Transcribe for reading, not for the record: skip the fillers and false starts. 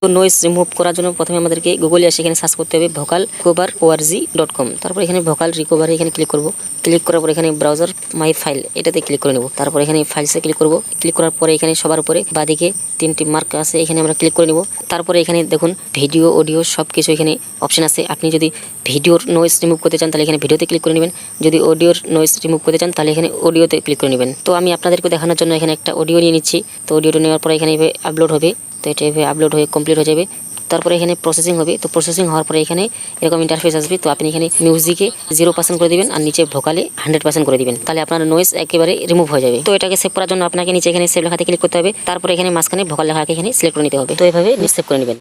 তো noise remove করার জন্য প্রথমে আমাদেরকে গুগলে এসে এখানে সার্চ করতে হবে vocalrecover.org.com। তারপর এখানে ভোকাল রিকভারি এখানে ক্লিক করব। ক্লিক করার পর এখানে ব্রাউজার মাই ফাইল এটাতে ক্লিক করে নেব। তারপর এখানে ফাইলসে ক্লিক করব। ক্লিক করার পরে এখানে সবার উপরে বাঁদিকে তিনটি মার্ক আছে, এখানে আমরা ক্লিক করে নেব। তারপরে এখানে দেখুন ভিডিও অডিও সব কিছু এখানে অপশন আছে। আপনি যদি ভিডিওর নয়েজ রিমুভ করতে চান তাহলে এখানে ভিডিওতে ক্লিক করে নেবেন, যদি অডিওর নয়েজ রিমুভ করতে চান তাহলে এখানে অডিওতে ক্লিক করে নেবেন। তো আমি আপনাদেরকে দেখানোর জন্য এখানে একটা অডিও নিয়ে নিচ্ছি। তো অডিওটা নেওয়ার পরে এখানে আপলোড হবে। তো এটা আপলোড হয়ে কমপ্লিট হয়ে যাবে। তারপরে এখানে প্রসেসিং হবে। তো প্রসেসিং হওয়ার পরে এখানে এরকম ইন্টারফেস আসবে। তো আপনি এখানে মিউজিকে 0% করে দিবেন আর নিচে ভোকালে 100% করে দিবেন, তাহলে আপনার নয়েজ একেবারে রিমুভ হয়ে যাবে। তো এটাকে সেভ করার জন্য আপনাকে নিচে এখানে সেভ লেখাতে ক্লিক করতে হবে। তারপরে এখানে মাঝখানে ভোকাল লেখাকে এখানে সিলেক্ট করে নিতে হবে। তো এভাবে সেভ করে নেবেন।